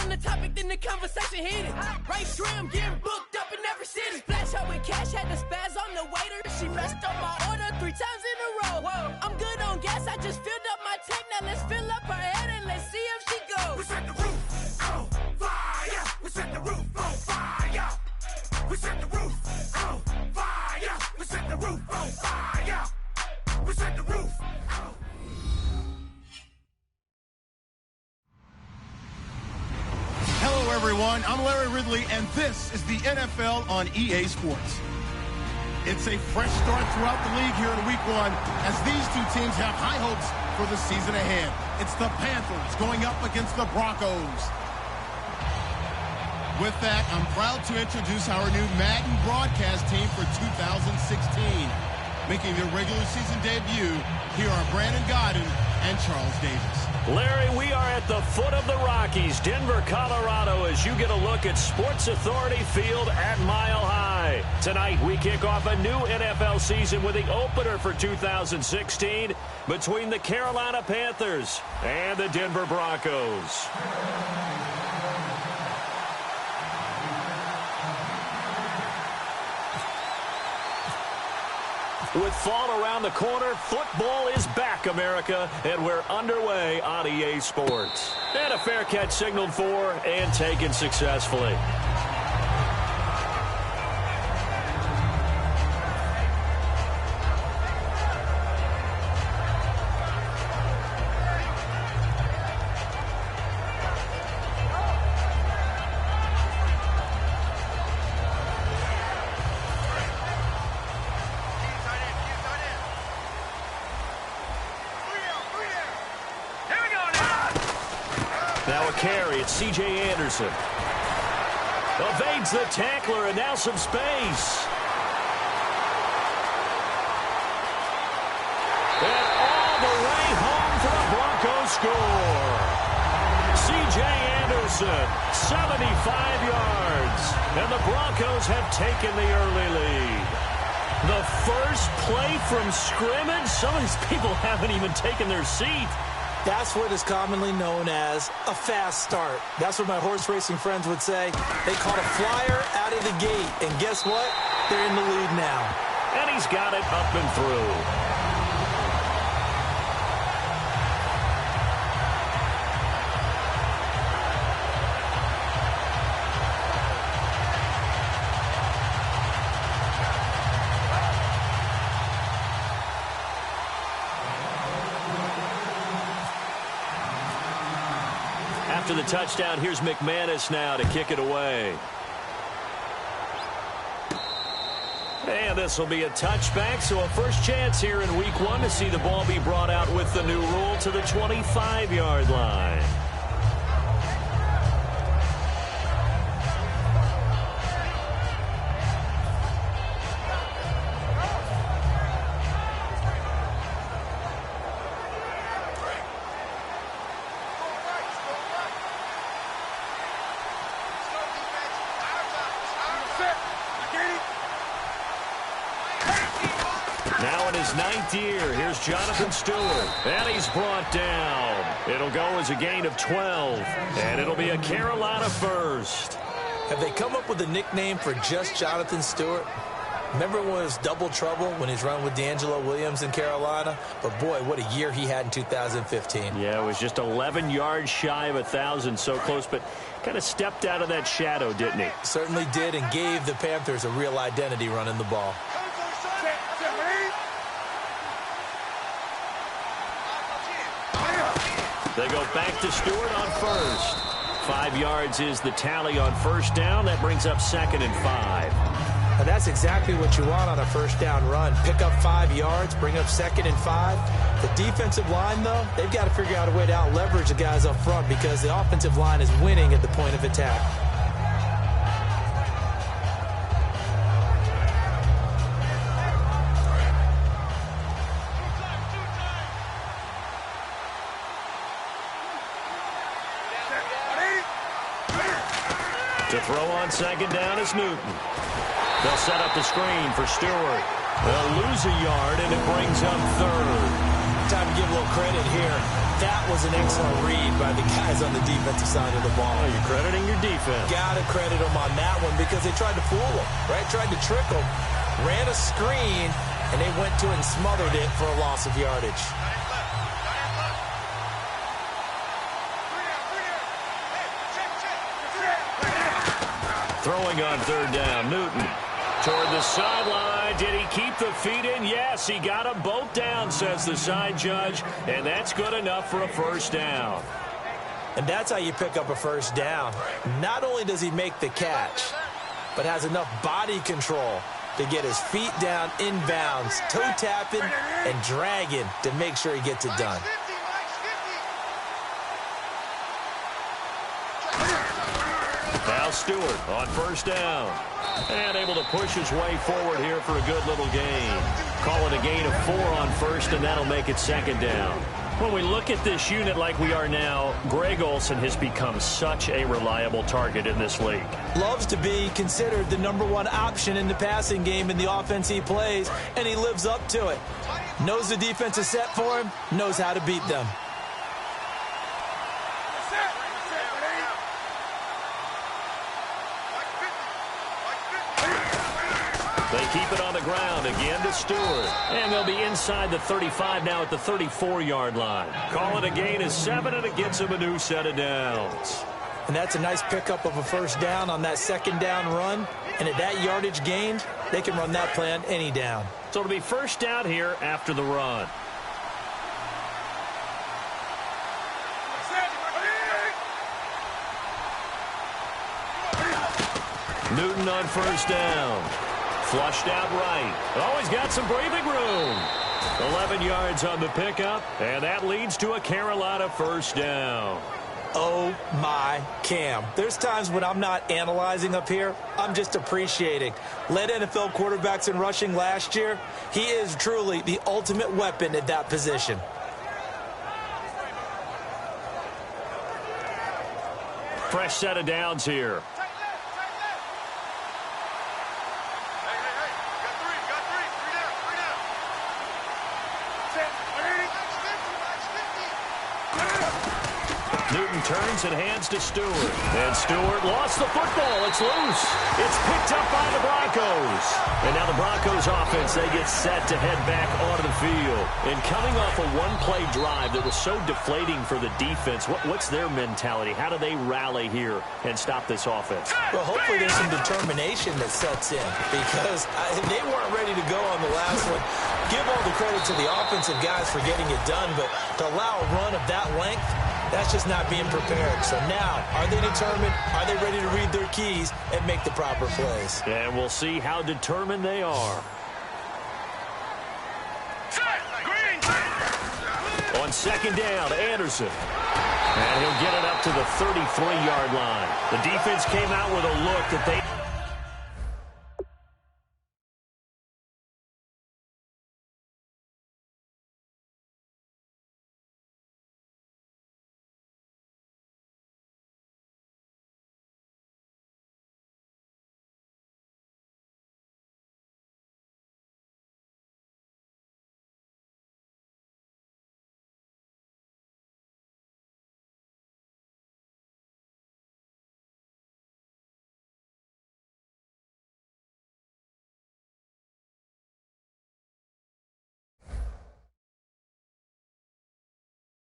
on the topic, then the conversation heated. Right trim, getting booked up in every city. Splash her with cash, had the spaz on the waiter. She messed up my order 3 times in a row. Whoa, I'm good on gas, I just filled up my tank. Now let's fill up her head and let's see if she goes. We set the roof on fire. We set the roof on fire. We set the roof on fire. We set the roof on fire. We set the roof on. Hello, everyone. I'm Larry Ridley, and this is the NFL on EA Sports. It's a fresh start throughout the league here in Week 1 as these two teams have high hopes for the season ahead. It's the Panthers going up against the Broncos. With that, I'm proud to introduce our new Madden broadcast team for 2016. Making their regular season debut, here are Brandon Godden and Charles Davis. Larry, we are at the foot of the Rockies, Denver, Colorado, as you get a look at Sports Authority Field at Mile High. Tonight, we kick off a new NFL season with the opener for 2016 between the Carolina Panthers and the Denver Broncos. With fall around the corner, football is back, America, and we're underway on EA Sports. And a fair catch signaled for and taken successfully. Now a carry, it's C.J. Anderson. Evades the tackler, and now some space. And all the way home for the Broncos score. C.J. Anderson, 75 yards. And the Broncos have taken the early lead. The first play from scrimmage? Some of these people haven't even taken their seat. That's what is commonly known as a fast start. That's what my horse racing friends would say. They caught a flyer out of the gate, and guess what? They're in the lead now. And he's got it up and through. After the touchdown, here's McManus now to kick it away. And this will be a touchback, so a first chance here in Week 1 to see the ball be brought out with the new rule to the 25-yard line. Now in his ninth year, here's Jonathan Stewart, and he's brought down. It'll go as a gain of 12, and it'll be a Carolina first. Have they come up with a nickname for just Jonathan Stewart? Remember when it was double trouble when he's running with D'Angelo Williams in Carolina? But boy, what a year he had in 2015. Yeah, it was just 11 yards shy of 1,000, so close, but kind of stepped out of that shadow, didn't he? Certainly did, and gave the Panthers a real identity running the ball. They go back to Stewart on first. 5 yards is the tally on first down. That brings up 2nd and 5. And that's exactly what you want on a first down run. Pick up 5 yards, bring up 2nd and 5. The defensive line, though, they've got to figure out a way to out-leverage the guys up front because the offensive line is winning at the point of attack. To throw on 2nd down is Newton. They'll set up the screen for Stewart. They'll lose a yard, and it brings up 3rd. Time to give a little credit here. That was an excellent read by the guys on the defensive side of the ball. Oh, you're crediting your defense. Got to credit them on that one because they tried to fool them, right? Tried to trick them. Ran a screen, and they went to it and smothered it for a loss of yardage. Throwing on third down, Newton. Toward the sideline. Did he keep the feet in? Yes, he got them both down, says the side judge, and that's good enough for a first down. And that's how you pick up a first down. Not only does he make the catch, but has enough body control to get his feet down inbounds, toe tapping and dragging to make sure he gets it done. Now Stewart on first down. And able to push his way forward here for a good little gain. Call it a gain of 4 on first, and that'll make it second down. When we look at this unit like we are now, Greg Olsen has become such a reliable target in this league. Loves to be considered the #1 option in the passing game in the offense he plays, and he lives up to it. Knows the defense is set for him, knows how to beat them. They keep it on the ground again to Stewart. And they'll be inside the 35 now at the 34-yard line. Call it a gain of 7, and it gets them a new set of downs. And that's a nice pickup of a first down on that second down run. And at that yardage gained, they can run that play on any down. So it'll be first down here after the run. Newton on first down. Flushed out right. Always got some breathing room. 11 yards on the pickup, and that leads to a Carolina first down. Oh, my Cam. There's times when I'm not analyzing up here. I'm just appreciating. Led NFL quarterbacks in rushing last year. He is truly the ultimate weapon at that position. Fresh set of downs here. Newton turns and hands to Stewart. And Stewart lost the football. It's loose. It's picked up by the Broncos. And now the Broncos offense, they get set to head back onto the field. And coming off a one-play drive that was so deflating for the defense, what's their mentality? How do they rally here and stop this offense? Well, hopefully there's some determination that sets in because they weren't ready to go on the last one. Give all the credit to the offensive guys for getting it done, but to allow a run of that length, that's just not being prepared. So now, are they determined? Are they ready to read their keys and make the proper plays? And we'll see how determined they are. On second down, Anderson. And he'll get it up to the 33-yard line. The defense came out with a look that they...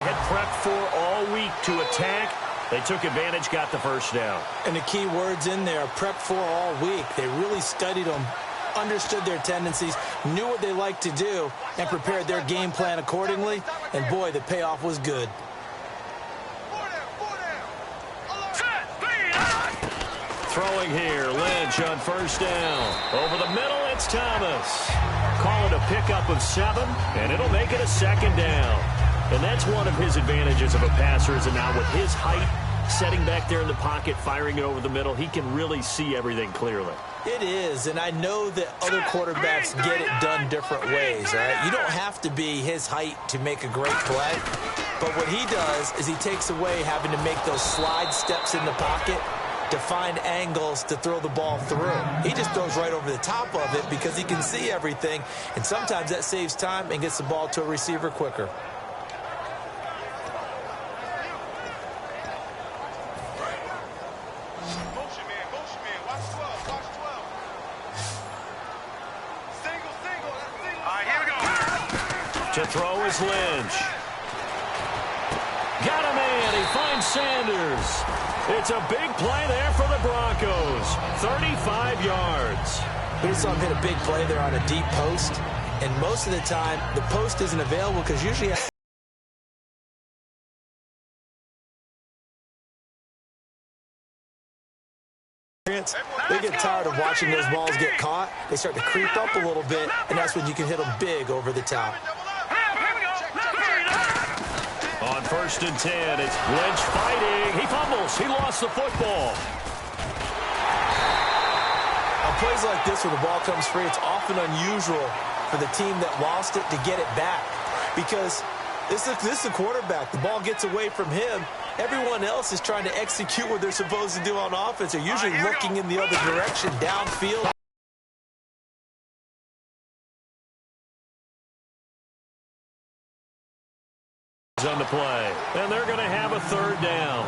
had prepped for all week to attack. They took advantage, got the first down. And the key words in there, prep for all week. They really studied them, understood their tendencies, knew what they liked to do, and prepared their game plan accordingly. And, boy, the payoff was good. Throwing here, Lynch on first down. Over the middle, it's Thomas. Call it a pickup of 7, and it'll make it a second down. And that's one of his advantages of a passer, is that now with his height, setting back there in the pocket, firing it over the middle, he can really see everything clearly. It is, and I know that other quarterbacks get it done different ways, all right? You don't have to be his height to make a great play, but what he does is he takes away having to make those slide steps in the pocket to find angles to throw the ball through. He just throws right over the top of it because he can see everything, and sometimes that saves time and gets the ball to a receiver quicker. To throw is Lynch. Got a man. He finds Sanders. It's a big play there for the Broncos. 35 yards. We just saw him hit a big play there on a deep post. And most of the time, the post isn't available because usually they get tired of watching those balls get caught. They start to creep up a little bit, and that's when you can hit them big over the top. On 1st and 10, it's Lynch fighting. He fumbles. He lost the football. On plays like this where the ball comes free, it's often unusual for the team that lost it to get it back because this is the quarterback. The ball gets away from him. Everyone else is trying to execute what they're supposed to do on offense. They're usually looking in the other direction, downfield. On the play, and they're going to have a 3rd down.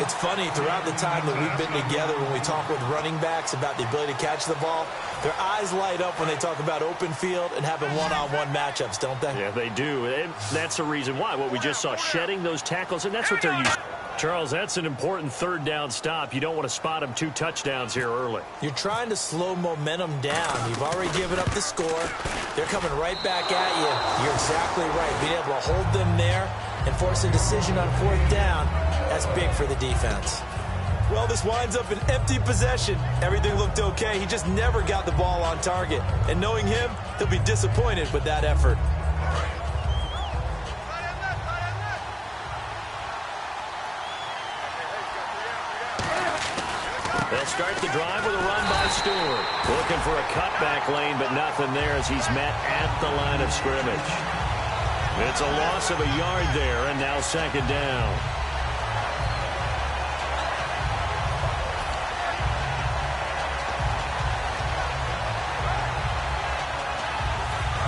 It's funny, throughout the time that we've been together, when we talk with running backs about the ability to catch the ball, their eyes light up when they talk about open field and having one-on-one matchups, don't they? Yeah, they do. And that's the reason why. What we just saw, shedding those tackles, and that's what they're using. Charles, that's an important 3rd down stop. You don't want to spot them 2 touchdowns here early. You're trying to slow momentum down. You've already given up the score. They're coming right back at you. You're exactly right. Being able to hold them there and force a decision on 4th down, that's big for the defense. Well, this winds up an empty possession. Everything looked okay. He just never got the ball on target. And knowing him, he'll be disappointed with that effort. They'll start the drive with a run by Stewart. Looking for a cutback lane, but nothing there as he's met at the line of scrimmage. It's a loss of a yard there, and now 2nd down.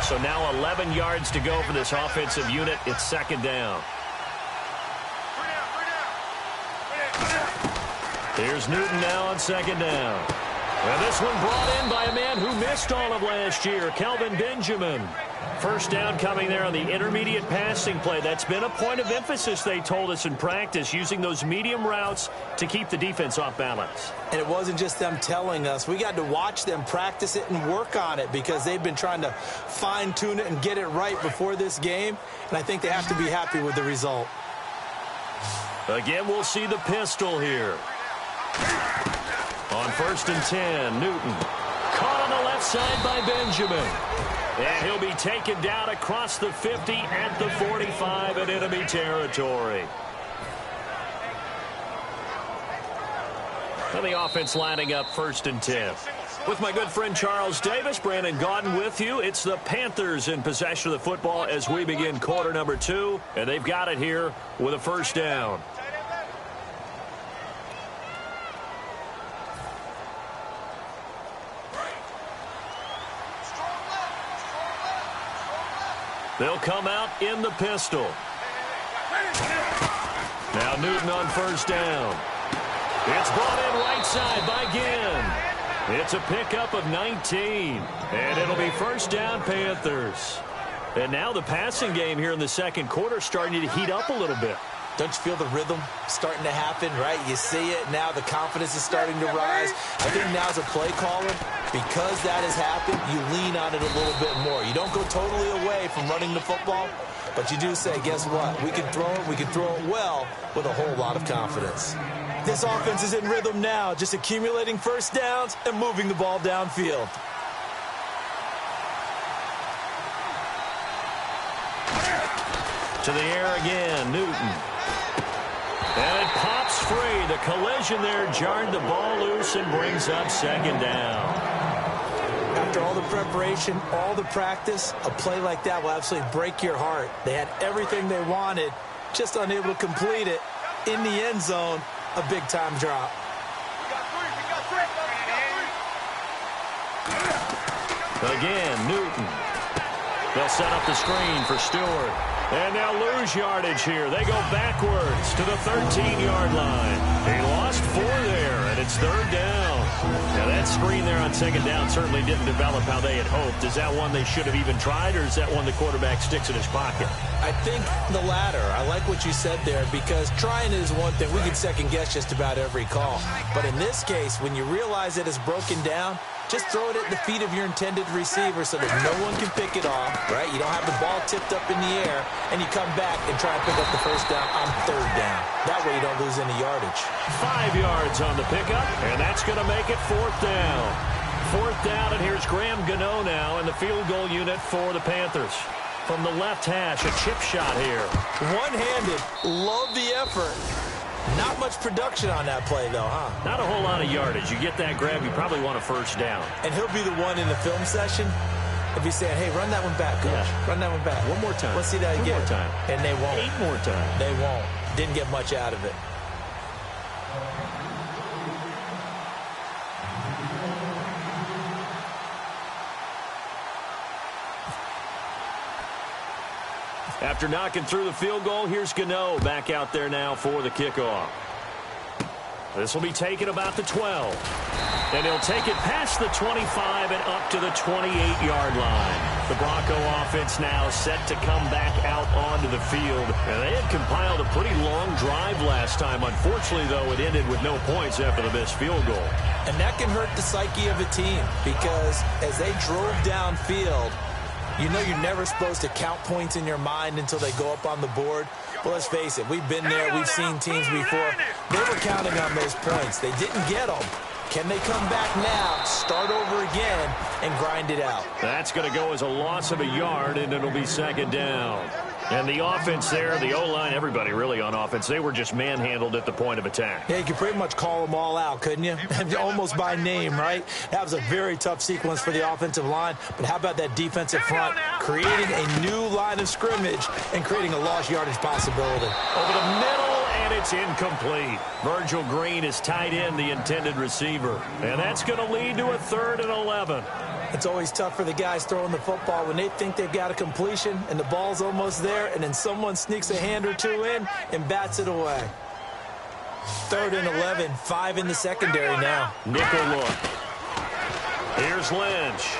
So now 11 yards to go for this offensive unit. It's 2nd down. Here's Newton now on 2nd down. And this one brought in by a man who missed all of last year, Kelvin Benjamin. 1st down coming there on the intermediate passing play. That's been a point of emphasis, they told us in practice, using those medium routes to keep the defense off balance. And it wasn't just them telling us. We got to watch them practice it and work on it because they've been trying to fine-tune it and get it right before this game. And I think they have to be happy with the result. Again, we'll see the pistol here. On 1st and 10, Newton. Caught on the left side by Benjamin. And he'll be taken down across the 50 at the 45 in enemy territory. And the offense lining up 1st and 10. With my good friend Charles Davis, Brandon Gaudin with you. It's the Panthers in possession of the football as we begin quarter number 2. And they've got it here with a 1st down. They'll come out in the pistol. Now Newton on 1st down. It's brought in right side by Ginn. It's a pickup of 19. And it'll be 1st down Panthers. And now the passing game here in the 2nd quarter starting to heat up a little bit. Don't you feel the rhythm starting to happen, right? You see it now. The confidence is starting to rise. I think now as a play caller, because that has happened, you lean on it a little bit more. You don't go totally away from running the football, but you do say, guess what? We can throw it. We can throw it well with a whole lot of confidence. This offense is in rhythm now, just accumulating 1st downs and moving the ball downfield. To the air again, Newton. And it pops free. The collision there jarred the ball loose and brings up 2nd down. After all the preparation, all the practice, a play like that will absolutely break your heart. They had everything they wanted, just unable to complete it. In the end zone, a big-time drop. Again, Newton. They'll set up the screen for Stewart. And now lose yardage here. They go backwards to the 13-yard line. He lost 4 there, and it's 3rd down. Now that screen there on 2nd down certainly didn't develop how they had hoped. Is that one they should have even tried, or is that one the quarterback sticks in his pocket? I think the latter. I like what you said there, because trying is one thing. We can second-guess just about every call. But in this case, when you realize it is broken down, just throw it at the feet of your intended receiver so that no one can pick it off, right? You don't have the ball tipped up in the air, and you come back and try and pick up the first down on 3rd down. That way you don't lose any yardage. 5 yards on the pickup, and that's going to make it 4th down. 4th down, and here's Graham Gano now in the field goal unit for the Panthers. From the left hash, a chip shot here. One-handed. Love the effort. Not much production on that play, though, huh? Not a whole lot of yardage. You get that grab, you probably want a first down. And he'll be the one in the film session if he's saying, hey, run that one back, coach. Yeah. Run that one back. One more time. Let's see that again. 2 more time. And they won't. 8 more times. They won't. Didn't get much out of it. After knocking through the field goal, here's Gano back out there now for the kickoff. This will be taken about the 12. And he'll take it past the 25 and up to the 28-yard line. The Bronco offense now set to come back out onto the field. And they had compiled a pretty long drive last time. Unfortunately, though, it ended with no points after the missed field goal. And that can hurt the psyche of a team, because as they drove downfield, you know you're never supposed to count points in your mind until they go up on the board. But let's face it, we've been there. We've seen teams before. They were counting on those points. They didn't get them. Can they come back now, start over again, and grind it out? That's going to go as a loss of a yard, and it'll be 2nd down. And the offense there, the O-line, everybody really on offense, they were just manhandled at the point of attack. Yeah, you could pretty much call them all out, couldn't you? Almost by name, right? That was a very tough sequence for the offensive line. But how about that defensive front creating a new line of scrimmage and creating a lost yardage possibility? Over the middle, and it's incomplete. Virgil Green is tied in, the intended receiver. And that's going to lead to a 3rd and 11. It's always tough for the guys throwing the football when they think they've got a completion and the ball's almost there, and then someone sneaks a hand or two in and bats it away. 3rd and 11, 5 in the secondary now. Nickel look. Here's Lynch.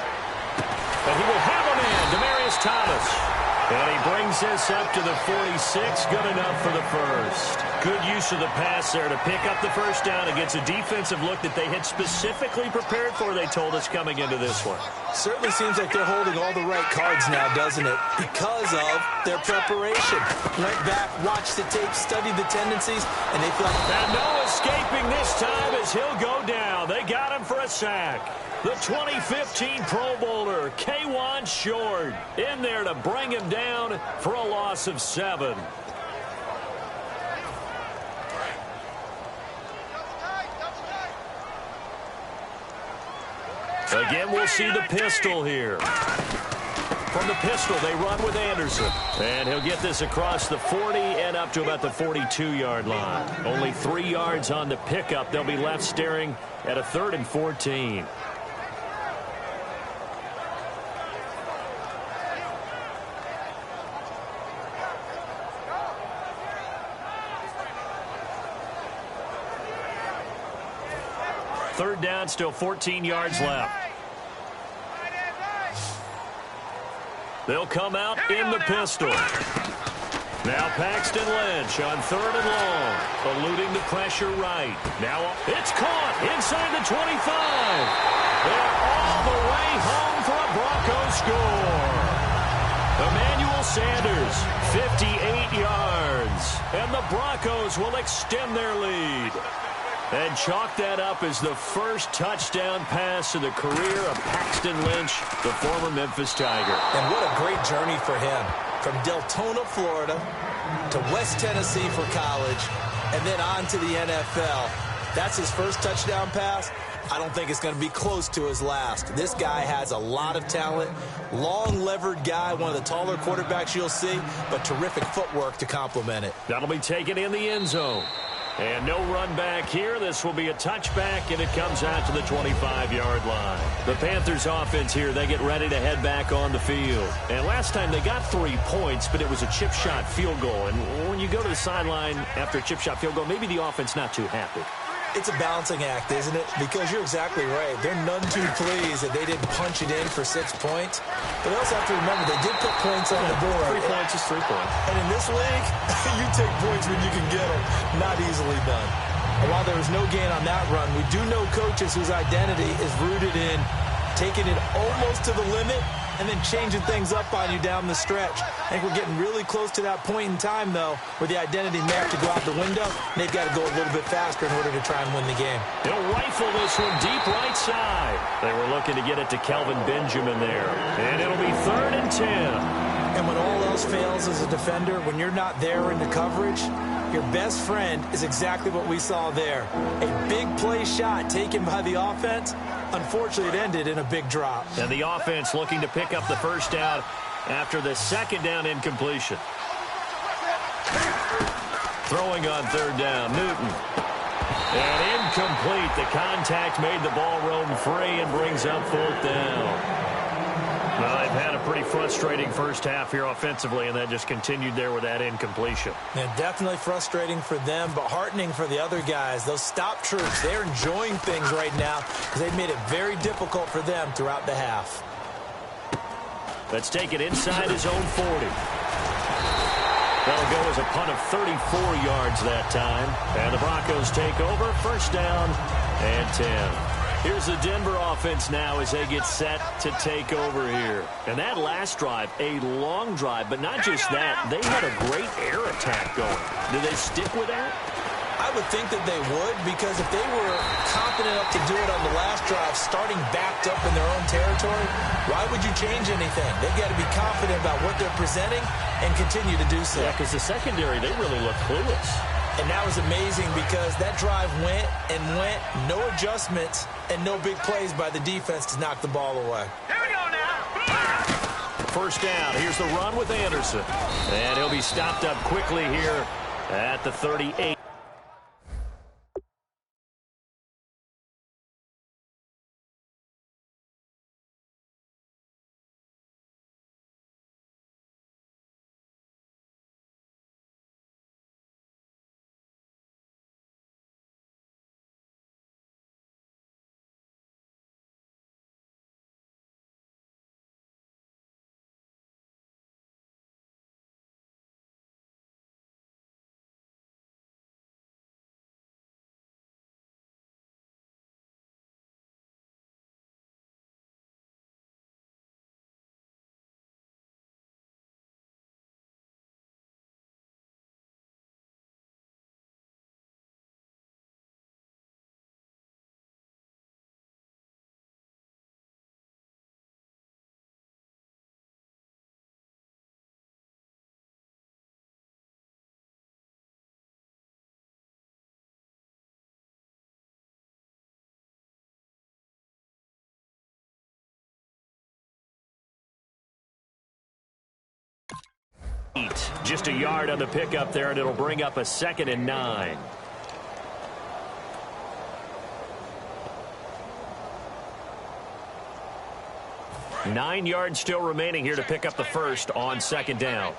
And he will have a man, Demaryius Thomas. And he brings this up to the 46, good enough for the first. Good use of the pass there to pick up the first down against a defensive look that they had specifically prepared for, they told us, coming into this one. Certainly seems like they're holding all the right cards now, doesn't it? Because of their preparation. Went back, watched the tape, studied the tendencies, and they feel like... And no escaping this time as he'll go down. They got him for a sack. The 2015 Pro Bowler, K'Wan Short, in there to bring him down for a loss of 7. Again, we'll see the pistol here. From the pistol, they run with Anderson. And he'll get this across the 40 and up to about the 42-yard line. Only 3 yards on the pickup. They'll be left staring at a 3rd and 14. Third down, still 14 yards left. They'll come out in the pistol. Now Paxton Lynch on 3rd and long, eluding the pressure right. Now it's caught inside the 25. They're all the way home for a Broncos score. Emmanuel Sanders, 58 yards. And the Broncos will extend their lead. And chalk that up as the first touchdown pass in the career of Paxton Lynch, the former Memphis Tiger. And what a great journey for him. From Deltona, Florida, to West Tennessee for college, and then on to the NFL. That's his first touchdown pass. I don't think it's going to be close to his last. This guy has a lot of talent. Long, levered guy, one of the taller quarterbacks you'll see, but terrific footwork to complement it. That'll be taken in the end zone. And no run back here. This will be a touchback, and it comes out to the 25-yard line. The Panthers offense here, they get ready to head back on the field. And last time they got 3 points, but it was a chip shot field goal. And when you go to the sideline after a chip shot field goal, maybe the offense not too happy. It's a balancing act, isn't it? Because you're exactly right. They're none too pleased that they didn't punch it in for 6 points. But they also have to remember they did put points on the board. 3 points is 3 points. And in this league, you take points when you can get them. Not easily done. And while there was no gain on that run, we do know coaches whose identity is rooted in taking it almost to the limit and then changing things up on you down the stretch. I think we're getting really close to that point in time, though, where the identity may have to go out the window, and they've got to go a little bit faster in order to try and win the game. They'll rifle this one deep right side. They were looking to get it to Kelvin Benjamin there. And it'll be 3rd and 10. And when all else fails as a defender, when you're not there in the coverage, your best friend is exactly what we saw there. A big play shot taken by the offense. Unfortunately, it ended in a big drop. And the offense looking to pick up the first down after the 2nd down incompletion. Throwing on 3rd down, Newton. And incomplete. The contact made the ball roam free and brings up 4th down. Well, they've had a pretty frustrating first half here offensively, and that just continued there with that incompletion. Yeah, definitely frustrating for them, but heartening for the other guys. Those stop troops, they're enjoying things right now because they've made it very difficult for them throughout the half. Let's take it inside his own 40. That'll go as a punt of 34 yards that time. And the Broncos take over, 1st down and 10. Here's the Denver offense now as they get set to take over here. And that last drive, a long drive, but not just that. They had a great air attack going. Do they stick with that? I would think that they would, because if they were confident enough to do it on the last drive, starting backed up in their own territory, why would you change anything? They've got to be confident about what they're presenting and continue to do so. Yeah, because the secondary, they really look clueless. And that was amazing because that drive went and went, no adjustments, and no big plays by the defense to knock the ball away. Here we go now. 1st down. Here's the run with Anderson. And he'll be stopped up quickly here at the 38. Just a yard on the pickup there, and it'll bring up a 2nd and 9. Nine yards still remaining here to pick up the first on 2nd down.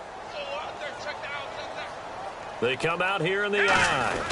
They come out here in the I.